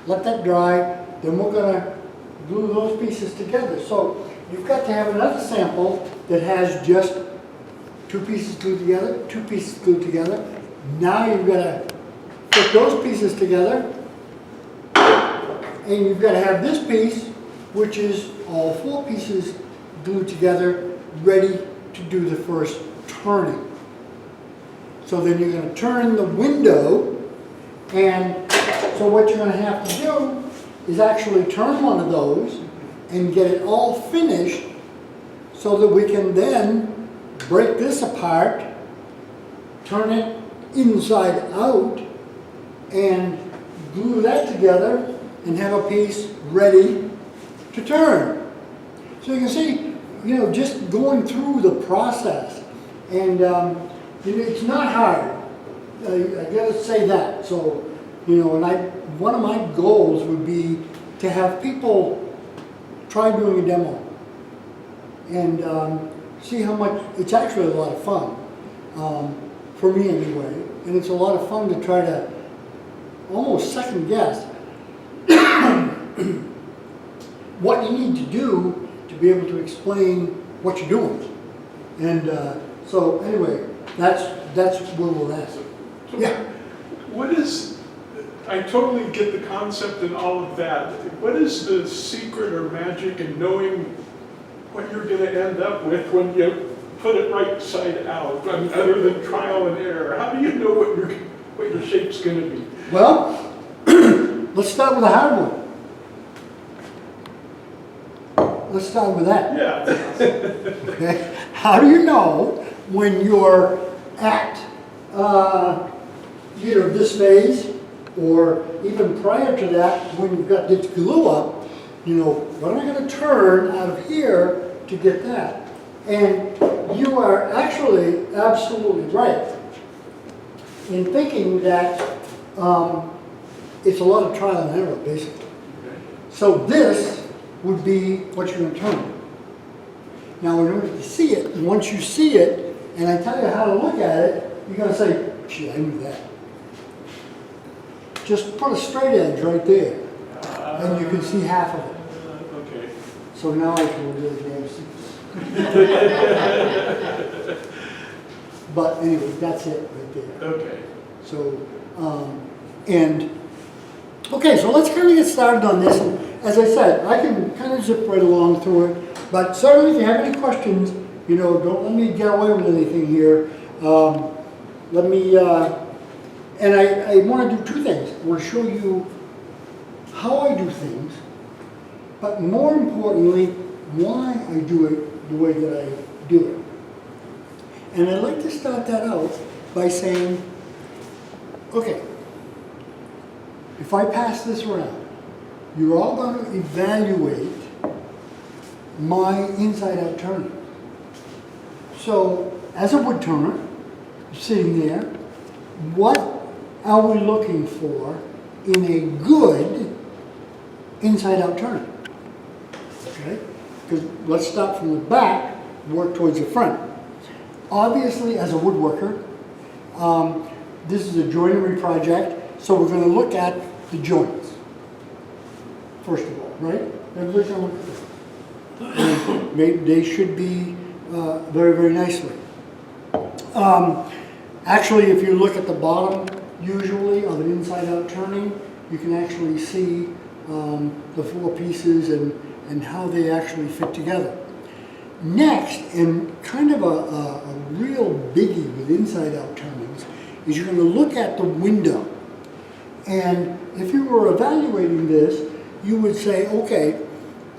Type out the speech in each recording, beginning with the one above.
let that dry, then we're gonna glue those pieces together. So you've got to have another sample that has just 2 pieces glued together, 2 pieces glued together. Now you've got to put those pieces together, and you've got to have this piece, which is all 4 pieces glued together, ready to do the first turning. So then you're going to turn the window, and so what you're going to have to do is actually turn one of those and get it all finished so that we can then break this apart, turn it inside out, and glue that together and have a piece ready to turn. So you can see, you know, just going through the process, and it's not hard. I gotta say that. So, you know, and one of my goals would be to have people try doing a demo and see how much. It's actually a lot of fun, for me anyway, and it's a lot of fun to try to almost second guess what you need to do to be able to explain what you're doing. And so anyway, that's where we're at. So Yeah. what is, I totally get the concept and all of that. What is the secret or magic in knowing what you're going to end up with when you put it right side out? I mean, other than trial and error, how do you know what your shape's going to be? Well, let's start with the hard one. Let's start with that. Yeah. Okay. How do you know when you're at either this phase or even prior to that, when you've got this glue up, you know, what am I going to turn out of here to get that? And you are actually absolutely right in thinking that it's a lot of trial and error, basically. So this would be what you're going to turn. Now, in order to see it, once you see it, and I tell you how to look at it, you're going to say, gee, I knew that. Just put a straight edge right there, and you can see half of it. Okay. So now I can really damn see. But anyway, that's it right there. Okay. So, okay, so let's kind of get started on this. And as I said, I can kind of zip right along through it, but certainly if you have any questions, you know, don't let me get away with anything here. Let me, and I want to do 2 things. I want to show you how I do things, but more importantly, why I do it the way that I do it. And I'd like to start that out by saying, okay, if I pass this around, you're all going to evaluate my inside-out turning. So, as a wood turner, sitting there, what are we looking for in a good inside-out turn? Okay? Because let's start from the back, work towards the front. Obviously, as a woodworker, this is a joinery project, so we're going to look at the joints, first of all, right? Everybody's going to look at them. They should be very, very nicely. Actually, if you look at the bottom, usually, of an inside-out turning, you can actually see the 4 pieces and how they actually fit together. Next, and kind of a real biggie with inside-out turnings, is you're going to look at the window. And if you were evaluating this, you would say, okay,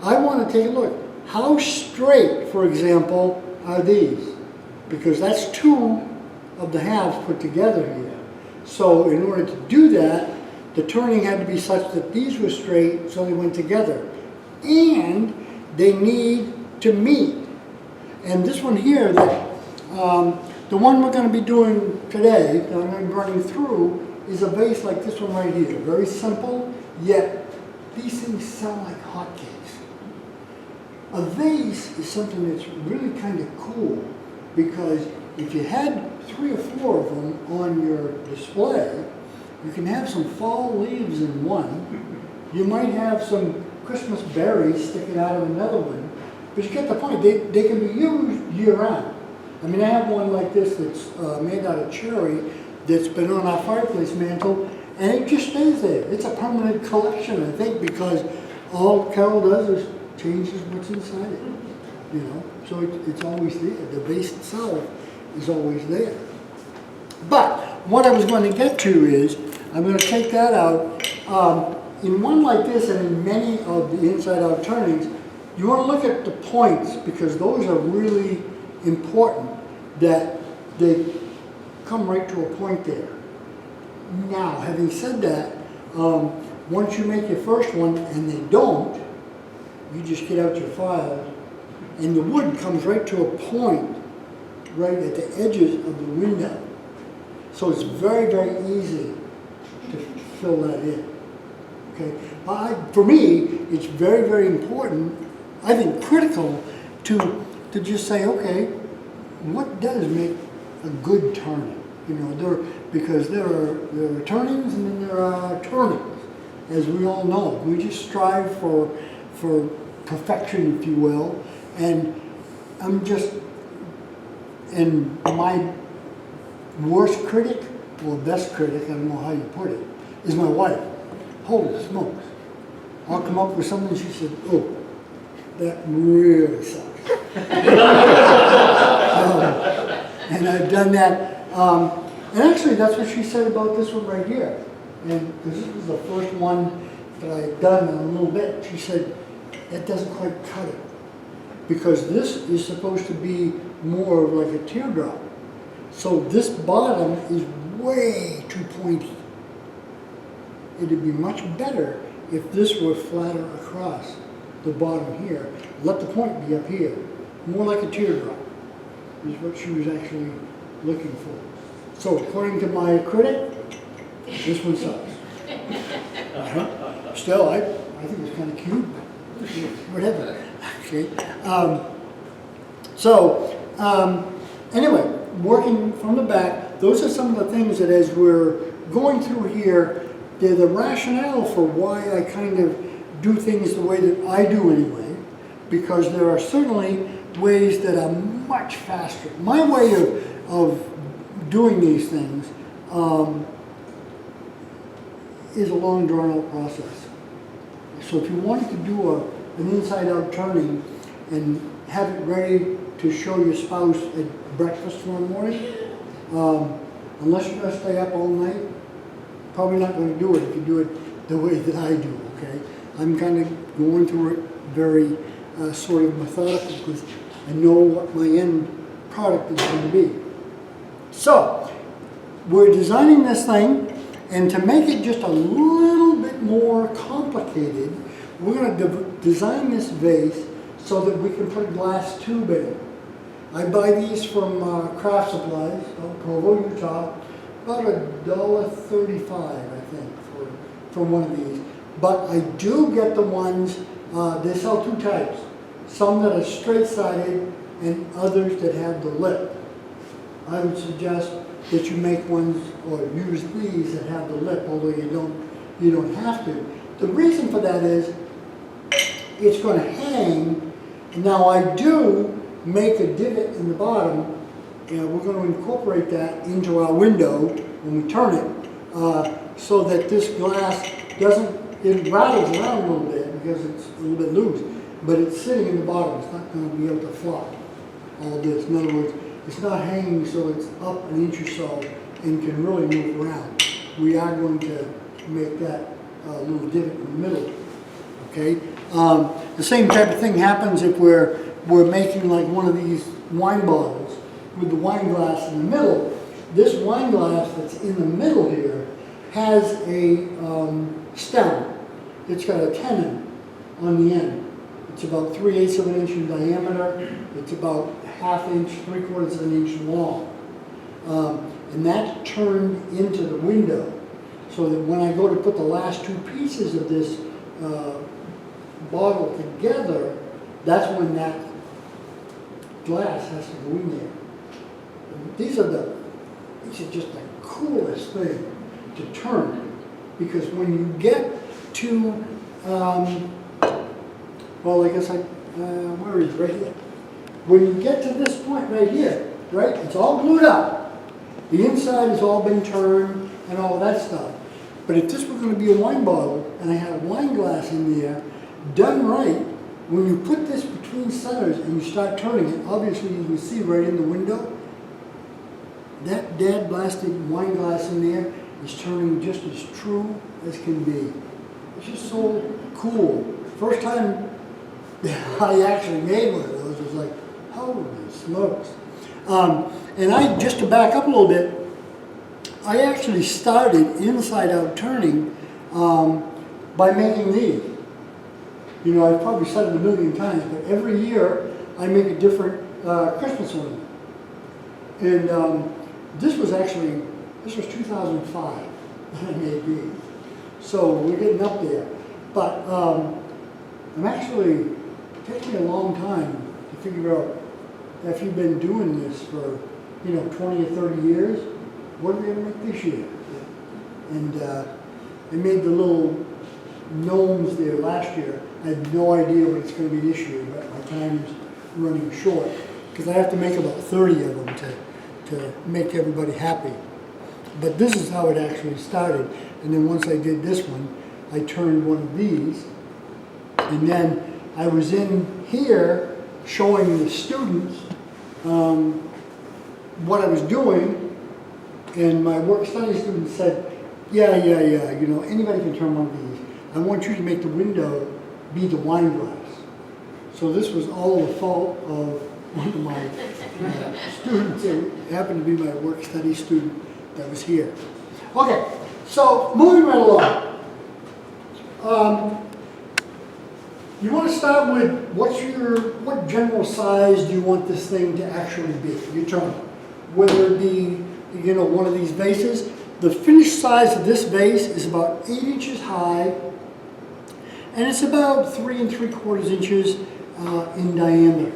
I want to take a look. How straight, for example, are these? Because that's 2 of the halves put together here. So in order to do that, the turning had to be such that these were straight, so they went together. And they need to meet. And this one here, the one we're going to be doing today, that I'm going to be running through, is a vase like this one right here. Very simple, yet these things sound like hotcakes. A vase is something that's really kind of cool, because if you had 3 or 4 of them on your display, you can have some fall leaves in one, You might have some Christmas berries sticking out of another one, but you get the point. They can be used year round. I mean, I have one like this that's made out of cherry that's been on our fireplace mantle, and it just stays there. It's a permanent collection, I think, because all Carol does is changes what's inside it. You know, so it's always there. The vase itself is always there. But what I was going to get to is, I'm going to take that out. In one like this and in many of the inside-out turnings, you want to look at the points because those are really important, that they come right to a point there. Now, having said that, once you make your first one and they don't, you just get out your file and the wood comes right to a point right at the edges of the window. So it's very, very easy to fill that in. Okay? For me, it's very, very important, I think critical, to just say, okay, what does make a good turning? You know, because there are turnings and then there are turnings, as we all know. We just strive for perfection, if you will, and my worst critic, or best critic, I don't know how you put it, is my wife. Holy smokes. I'll come up with something, she said, oh, that really sucks. And I've done that. And actually, that's what she said about this one right here. And because this was the first one that I had done in a little bit, she said, that doesn't quite cut it. Because this is supposed to be more like a teardrop. So this bottom is way too pointy. It'd be much better if this were flatter across the bottom here. Let the point be up here. More like a teardrop is what she was actually looking for. So according to my critic, this one sucks. Still, I think it's kind of cute. Whatever. Okay. Anyway, working from the back, those are some of the things that as we're going through here, they're the rationale for why I kind of do things the way that I do anyway, because there are certainly ways that are much faster. My way of doing these things is a long drawn-out process. So if you wanted to do an inside-out turning and have it ready to show your spouse at breakfast tomorrow morning, unless you're going to stay up all night, probably not going to do it if you do it the way that I do, okay? I'm kind of going through it very sort of methodical because I know what my end product is going to be. So, we're designing this thing, and to make it just a little bit more complicated, we're going to design this vase so that we can put a glass tube in it. I buy these from Craft Supplies, Provo, Utah, about $1.35, I think, for one of these. But I do get the ones, they sell two types. Some that are straight-sided and others that have the lip. I would suggest that you make ones or use these that have the lip, although you don't have to. The reason for that is it's going to hang. Now I do make a divot in the bottom, and we're going to incorporate that into our window when we turn it, so that this glass it rattles around a little bit because it's a little bit loose, but it's sitting in the bottom. It's not going to be able to flop all this. In other words, it's not hanging so it's up an inch or so and can really move around. We are going to make that little divot in the middle. Okay. The same type of thing happens if we're making like one of these wine bottles with the wine glass in the middle. This wine glass that's in the middle here has a stem. It's got a tenon on the end. It's about 3/8 of an inch in diameter. It's about 1/2 inch, 3/4 of an inch long. And that's turned into the window so that when I go to put the last two pieces of this bottle together, that's when that glass has to go in there. These are just the coolest thing to turn, because when you get to, well, I guess where is it? Right here. When you get to this point right here, right, it's all glued up. The inside has all been turned and all of that stuff. But if this were going to be a wine bottle and I had a wine glass in there, done right, when you put this between centers and you start turning it, obviously you can see right in the window, that dead blasted wine glass in there is turning just as true as can be. It's just so cool. First time I actually made one of those, it was like, holy smokes. And just to back up a little bit, I actually started inside out turning by making these. You know, I've probably said it a million times, but every year I make a different Christmas ornament. And this was 2005 that I made these. So we're getting up there. But I'm actually, it takes me a long time to figure out if you've been doing this for, 20 or 30 years, what are we going to make this year? And I made the little gnomes there last year. I had no idea what it's going to be this year, but my time is running short because I have to make about 30 of them to make everybody happy. But this is how it actually started. And then once I did this one, I turned one of these. And then I was in here showing the students what I was doing. And my work study student said, yeah, anybody can turn one of these. I want you to make the window be the wine glass. So this was all the fault of one of my students. It happened to be my work study student that was here. Okay, so moving right along. You want to start with what general size do you want this thing to actually be? You determine whether it be one of these vases. The finished size of this vase is about 8 inches high, and it's about 3 3/4 inches in diameter.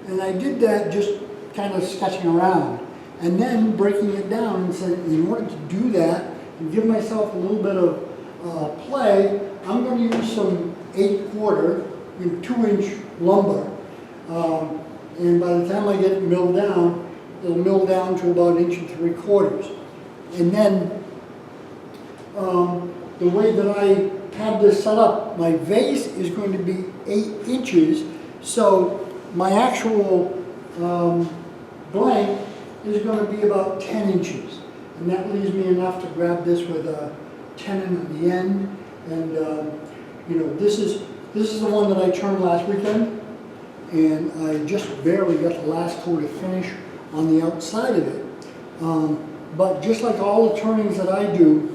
And I did that just kind of sketching around, and then breaking it down and saying, in order to do that and give myself a little bit of play, I'm going to use some 8/4 2-inch lumber. And by the time I get it milled down, it'll mill down to about 1 3/4 inches. And then the way that I have this set up, my vase is going to be 8 inches, so my actual blank is going to be about 10 inches. And that leaves me enough to grab this with a tenon at the end. And this is the one that I turned last weekend, and I just barely got the last coat of finish on the outside of it. But just like all the turnings that I do,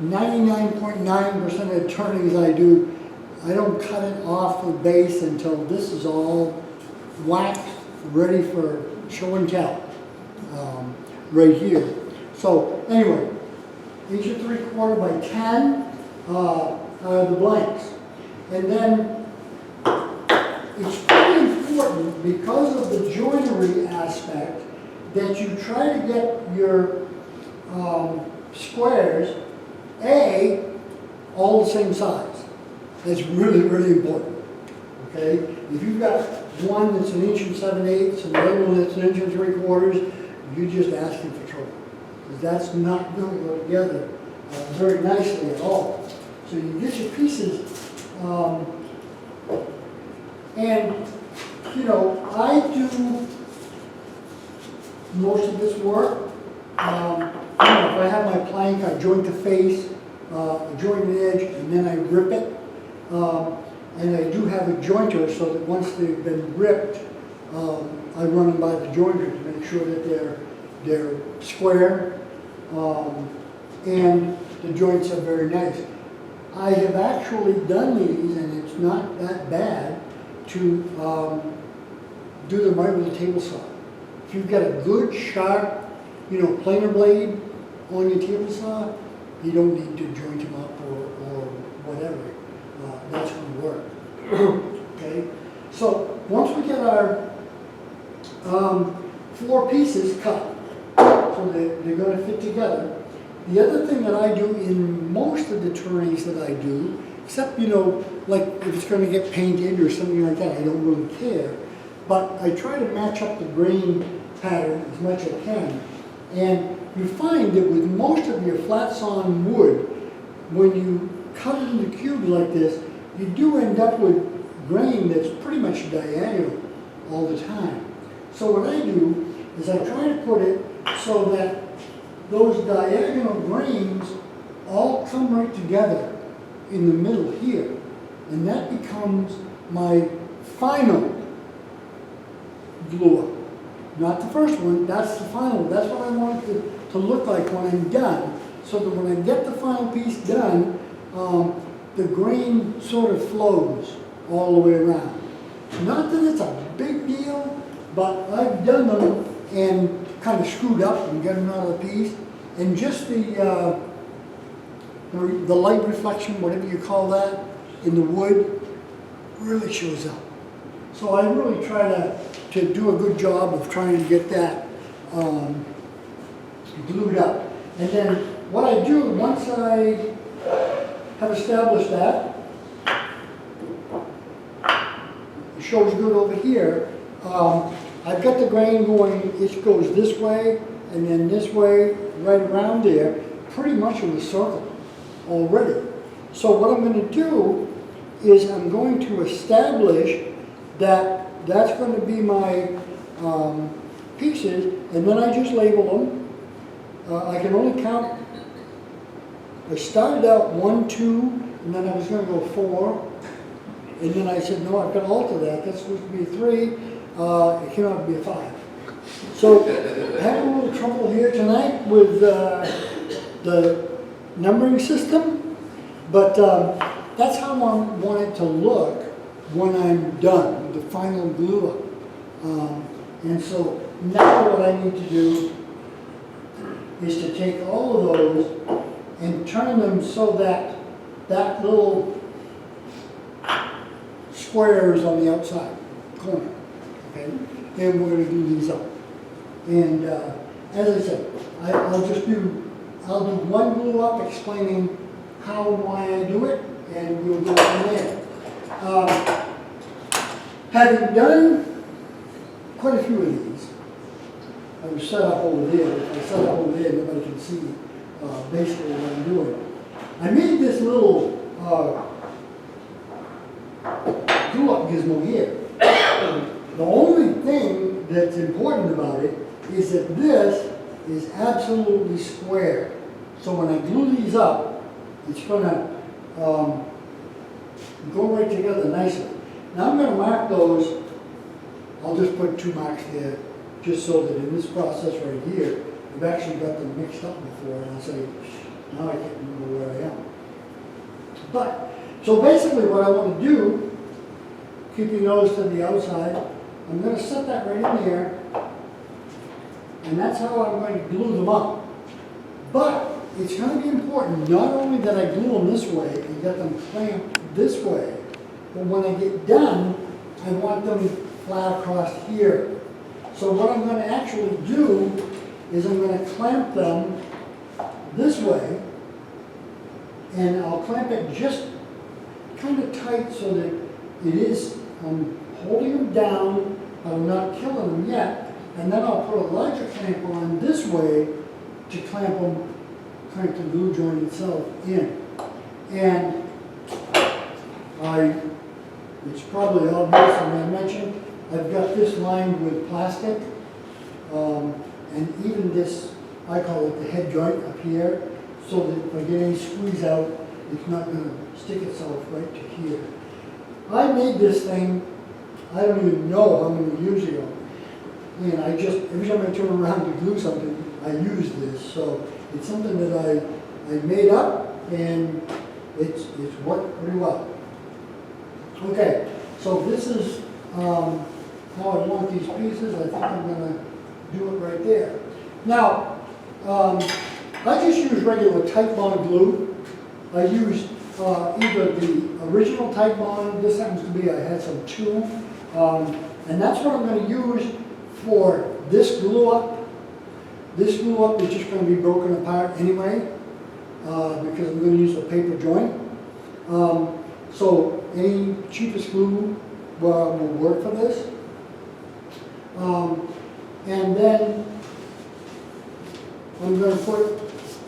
99.9% of the turnings I do, I don't cut it off the base until this is all waxed, ready for show and tell, right here. So anyway, 1 3/4 by 10 are the blanks. And then it's pretty important, because of the joinery aspect, that you try to get your squares, all the same size. That's really, really important. Okay? If you've got one that's 1 7/8 and the other one that's 1 3/4, you're just asking for trouble. Because that's not going to go together very nicely at all. So you get your pieces, and I do most of this work. If I have my plank, I joint the face, joint an edge, and then I rip it. And I do have a jointer, so that once they've been ripped, I run them by the jointer to make sure that they're square, and the joints are very nice. I have actually done these, and it's not that bad, to do them right with a table saw. If you've got a good, sharp, planer blade on your table saw, you don't need to joint them up or whatever. That's going to work. Okay? So once we get our 4 pieces cut, so they're going to fit together, The other thing that I do in most of the trays that I do, except, you know, like if it's gonna get painted or something like that, I don't really care. But I try to match up the grain pattern as much as I can. And you find that with most of your flat sawn wood, when you cut it into cubes like this, you do end up with grain that's pretty much diagonal all the time. So what I do is I try to put it so that those diagonal grains all come right together in the middle here. And that becomes my final glue up. Not the first one, that's the final. That's what I want it to look like when I'm done. So that when I get the final piece done, the grain sort of flows all the way around. Not that it's a big deal, but I've done them and kind of screwed up and got another piece. And just the light reflection, whatever you call that, in the wood, really shows up. So I really try to do a good job of trying to get that glued up. And then what I do, once I have established that, it shows good over here, I've got the grain going, it goes this way, and then this way, right around there, pretty much in a circle already. So what I'm going to do is I'm going to establish that that's going to be my pieces, and then I just label them. I can only count, I started out 1, 2, and then I was going to go 4, and then I said, no, I've got to alter that. That's supposed to be a 3, it came out to be a 5. So having a little trouble here tonight with the numbering system, but that's how I want it to look when I'm done, the final glue up. And so now what I need to do is to take all of those and turn them so that that little square is on the outside corner, okay? And we're going to do these up. And as I said, I'll do one glue up explaining how and why I do it, and we'll go from there. Having done quite a few of these, I was set up over there. If I set up over there, nobody can see basically what I'm doing. I made this little glue up gizmo here. The only thing that's important about it is that this is absolutely square. So when I glue these up, it's going to go right together nicely. Now I'm going to mark those. I'll just put 2 marks there, just so that in this process right here, I've actually got them mixed up before, and I'll say, now I can't remember where I am. But, so basically what I want to do, keeping those to the outside, I'm going to set that right in there, and that's how I'm going to glue them up. But it's going to be important not only that I glue them this way and get them clamped this way, but when I get done, I want them flat across here. So what I'm going to actually do is I'm going to clamp them this way, and I'll clamp it just kind of tight so that it is, I'm holding them down, but I'm not killing them yet, and then I'll put a larger clamp on this way to clamp the glue joint itself in. And it's probably obvious, and I mentioned, I've got this lined with plastic, and even this, I call it the head joint up here, so that if I get any squeeze out, it's not going to stick itself right to here. I made this thing, I don't even know how many years ago, and I just, every time I turn around to glue something, I use this. So it's something that I made up, and it's worked pretty well. Okay, so this is how I want these pieces. I think I'm going to do it right there. Now, I just use regular Titebond glue. I used either the original Titebond, this happens to be, I had some too, and that's what I'm going to use for this glue up. This glue up is just going to be broken apart anyway. because I'm going to use a paper joint. So any cheapest glue will work for this. And then I'm going to put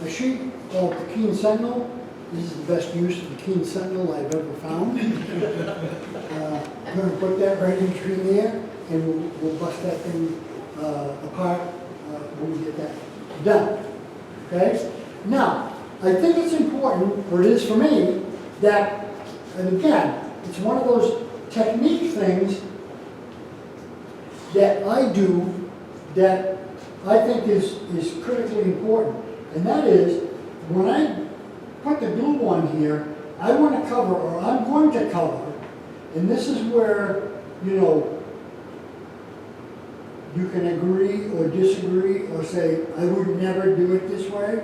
a sheet of Keen Sentinel. This is the best use of the Keen Sentinel I've ever found. I'm going to put that right in between there, and we'll bust that thing apart when we get that done. Okay? Now, I think it's important, or it is for me, that, and again, it's one of those technique things that I do that I think is critically important. And that is, when I put the glue on here, I want to cover, or I'm going to cover, and this is where, you know, you can agree or disagree or say, I would never do it this way.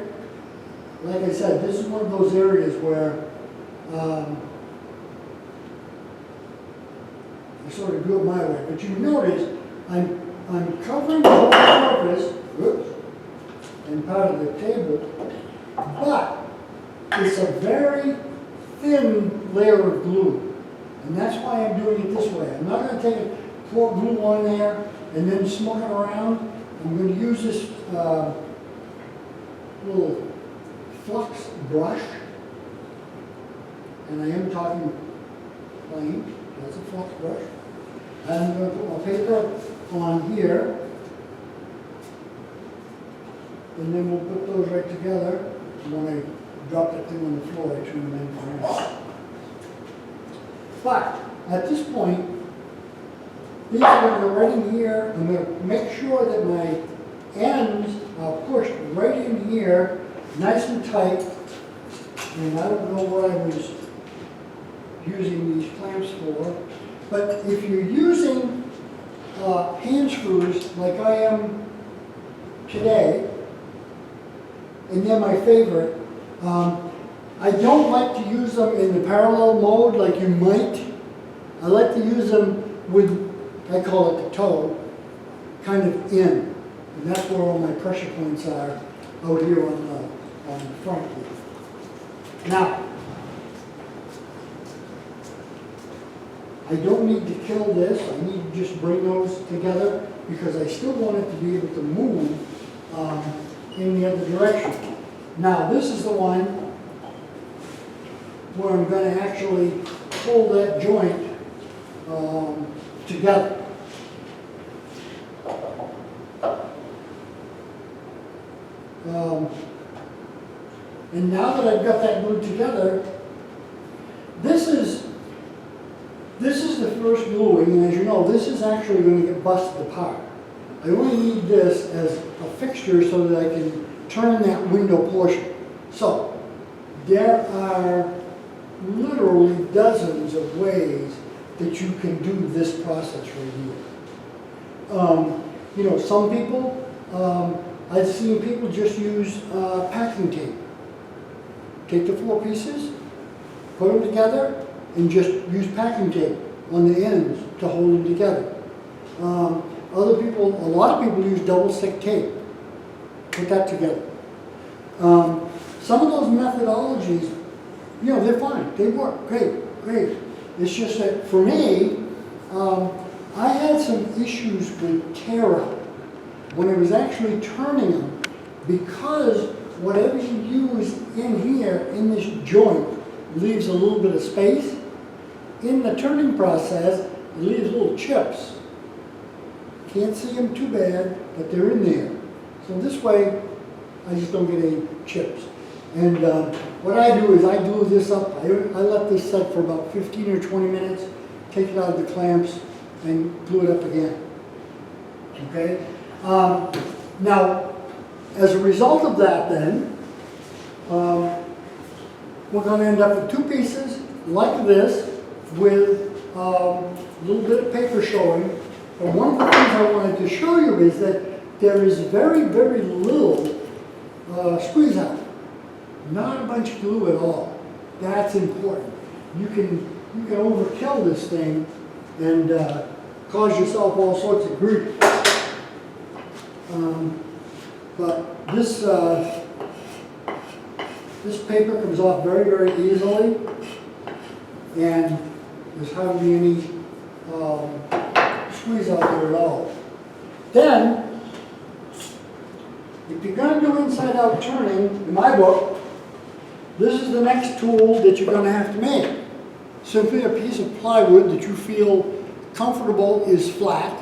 Like I said, this is one of those areas where I sort of do it my way. But you notice I'm covering the whole surface, whoops, and part of the table, but it's a very thin layer of glue. And that's why I'm doing it this way. I'm not going to take it, pour glue on there, and then smoke it around. I'm going to use this little flux brush, and I am talking plain, that's a flux brush. And I'm going to put my paper on here, and then we'll put those right together. And when I drop that thing on the floor, I turn them in around. But at this point, these are going to go right in here. I'm going to make sure that my ends are pushed right in here, nice and tight. And I don't know what I was using these clamps for, but if you're using hand screws like I am today, and they're my favorite, I don't like to use them in the parallel mode like you might. I like to use them with, I call it the toe, kind of in. And that's where all my pressure points are, out here on the front here. Now, I don't need to kill this. I need to just bring those together because I still want it to be able to move in the other direction. Now, this is the one where I'm going to actually pull that joint together. And now that I've got that glued together, this is the first gluing, and as you know, this is actually going to get busted apart. I only need this as a fixture so that I can turn that window portion. So, there are literally dozens of ways that you can do this process right here. You know, some people, I've seen people just use packing tape. Take the 4 pieces, put them together, and just use packing tape on the ends to hold them together. Other people, a lot of people use double stick tape. Put that together. Some of those methodologies, you know, they're fine. They work. Great. It's just that for me, I had some issues with tear out when I was actually turning them, because whatever you use in here, in this joint, leaves a little bit of space. In the turning process, it leaves little chips. Can't see them too bad, but they're in there. So this way, I just don't get any chips. And what I do is I glue this up. I let this set for about 15 or 20 minutes, take it out of the clamps, and glue it up again. Okay? Now, as a result of that then, we're going to end up with 2 pieces like this with a little bit of paper showing. And one of the things I wanted to show you is that there is very, very little squeeze out. Not a bunch of glue at all. That's important. You can overkill this thing and cause yourself all sorts of grief. But this This paper comes off very, very easily, and there's hardly any squeeze out there at all. Then, if you're going to do inside-out turning, in my book, this is the next tool that you're going to have to make. Simply a piece of plywood that you feel comfortable is flat.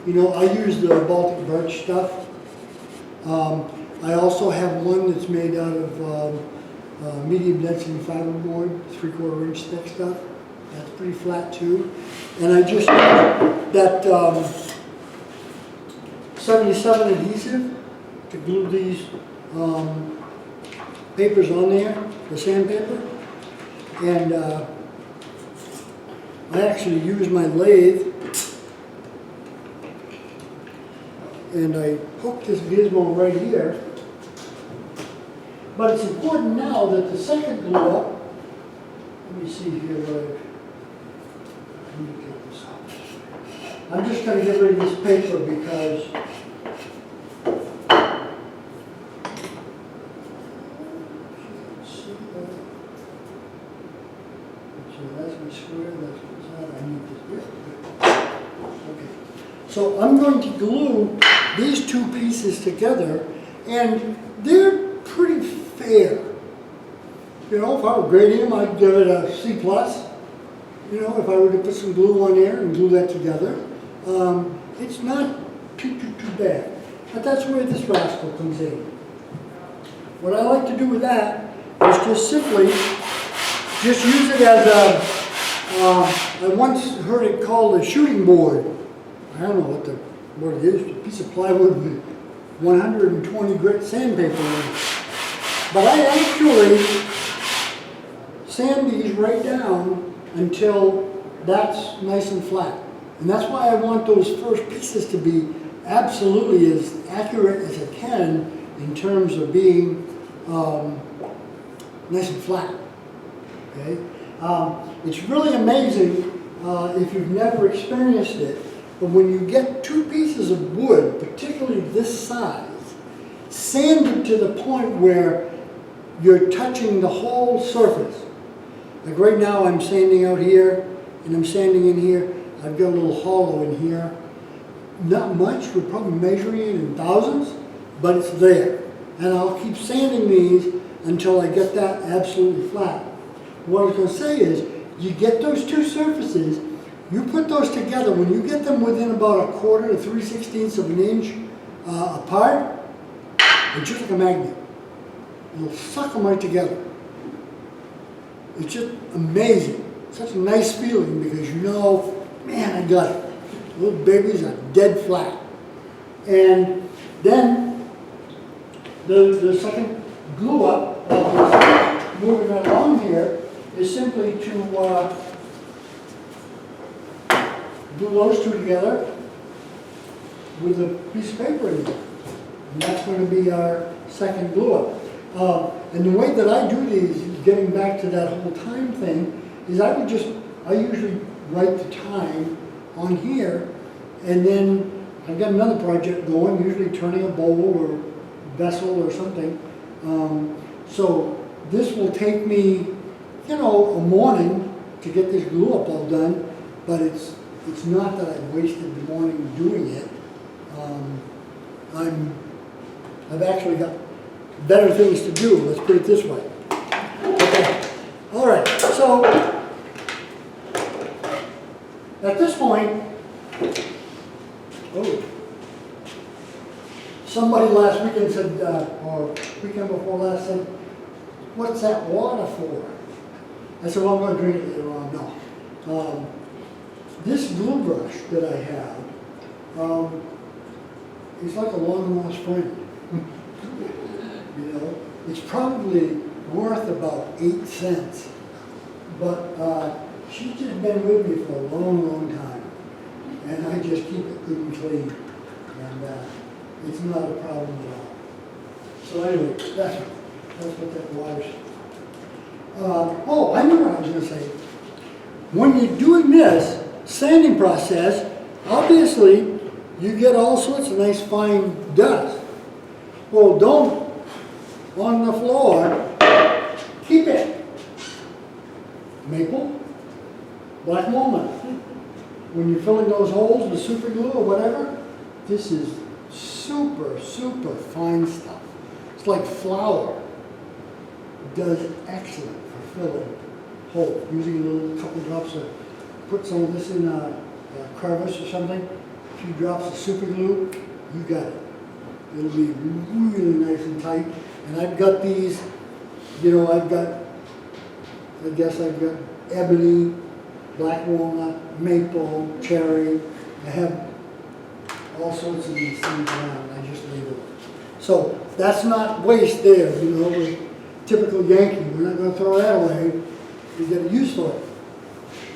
You know, I use the Baltic birch stuff. I also have one that's made out of medium density fiberboard, 3/4 inch thick stuff. That's pretty flat too. And I just that 77 adhesive to glue these papers on there, the sandpaper. And I actually use my lathe, and I hook this gizmo right here. But it's important now that the second glue up, let me see here what let me get this out. I'm just going to get rid of this paper because that's my square, that's what's out. I need this. Okay. So I'm going to glue these two pieces together, and they're pretty fair. You know, if I were grading them, I'd give it a C+. You know, if I were to put some glue on there and glue that together, it's not too bad. But that's where this rascal comes in. What I like to do with that is just simply just use it as a, I once heard it called a shooting board. I don't know what it is, a piece of plywood with 120 grit sandpaper in it. But I actually sand these right down until that's nice and flat. And that's why I want those first pieces to be absolutely as accurate as I can in terms of being nice and flat. Okay? It's really amazing if you've never experienced it, but when you get two pieces of wood, particularly this size, sand it to the point where you're touching the whole surface. Like right now I'm sanding out here and I'm sanding in here. I've got a little hollow in here. Not much, we're probably measuring it in thousands, but it's there. And I'll keep sanding these until I get that absolutely flat. What I was going to say is, you get those two surfaces, you put those together, when you get them within about 1/4 to 3/16 of an inch apart, it's just like a magnet. You'll suck them right together. It's just amazing. Such a nice feeling because you know, man, I got it. Little babies are dead flat. And then the second glue up, moving right along here, is simply to glue those two together with a piece of paper in it. And that's going to be our second glue up. And the way that I do these, getting back to that whole time thing, is I usually write the time on here, and then I've got another project going, usually turning a bowl or vessel or something. So this will take me, you know, a morning to get this glue up all done, but it's not that I've wasted the morning doing it. I've actually got better things to do, let's put it this way. Okay, all right, so at this point, somebody last weekend said, or weekend before last said, what's that water for? I said, well, I'm going to drink it later on. No. This glue brush that I have is like a long lost friend. You know, it's probably worth about 8 cents, but she's just been with me for a long, long time, and I just keep it good and clean, and it's not a problem at all. So anyway, that's what that was. I knew what I was going to say. When you're doing this sanding process, obviously you get all sorts of nice fine dust. Well, don't on the floor Keep it. Maple, black walnut. When you're filling those holes with super glue or whatever, this is super, super fine stuff. It's like flour. It does excellent for filling holes. Using a little couple drops of, put some of this in a crevice or something, a few drops of super glue, you got it. It'll be really nice and tight. And I've got these, I guess I've got ebony, black walnut, maple, cherry. I have all sorts of these things around. I just label them. So that's not waste there, we're typical Yankee. We're not going to throw that away. We get a use for it.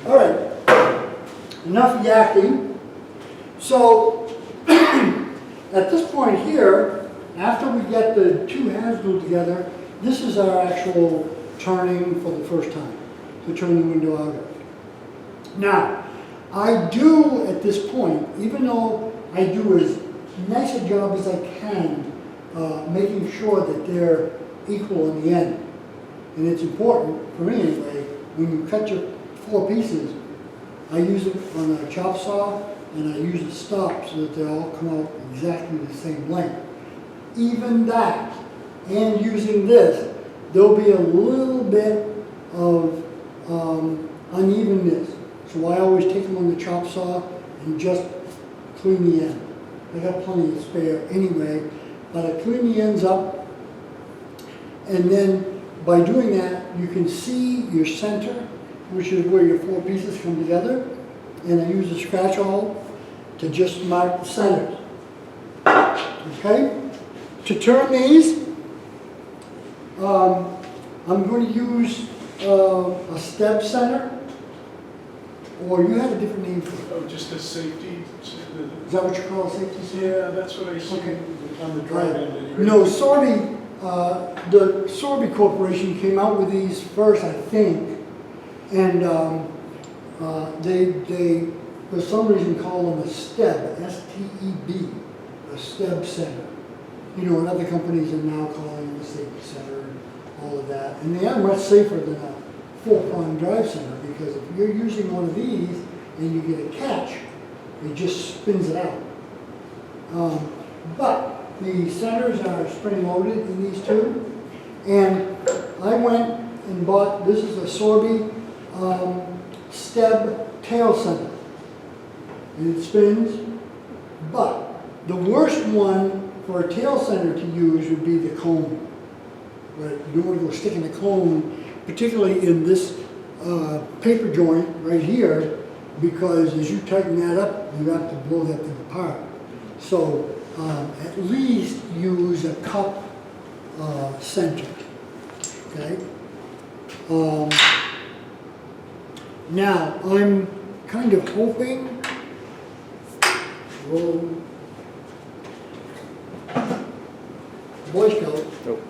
All right, enough yakking. So at this point here, after we get the two halves glued together, this is our actual turning for the first time, to turn the window out of. Now, I do at this point, even though I do as nice a job as I can, making sure that they're equal in the end. And it's important, for me anyway, when you cut your 4 pieces, I use it on a chop saw, and I use a stop so that they all come out exactly the same length. Even that, and using this, there'll be a little bit of unevenness. So I always take them on the chop saw and just clean the end. I got plenty of spare anyway, but I clean the ends up, and then by doing that, you can see your center, which is where your 4 pieces come together, and I use a scratch awl to just mark the centers. Okay? To turn these, I'm going to use a step center, or you had a different name for it. Oh, just a safety? Is that what you call a safety center? Yeah, that's what I see Okay. on the drive end. No, Sorby, the Sorby Corporation came out with these first, I think, and they for some reason call them a STEB, S-T-E-B, a STEB center. And other companies are now calling them a safety center and all of that. And they are much safer than a 4-prong drive center, because if you're using one of these and you get a catch, it just spins it out. But the centers are spring-loaded in these two. And I went and bought, this is a Sorby STEB tail center. And it spins, but the worst one for a tail center to use would be the cone. Right? You don't want to go sticking the cone, particularly in this paper joint right here, because as you tighten that up, you have to blow that thing apart. So at least use a cup center. Okay. Now I'm kind of hoping. Boy Scout. Nope.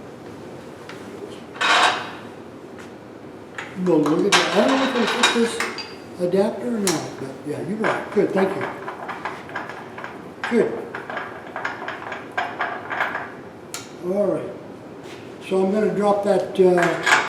No, look at that. I don't know if I put this adapter or not, but yeah, you're right. Good, thank you. Good. All right. So I'm going to drop that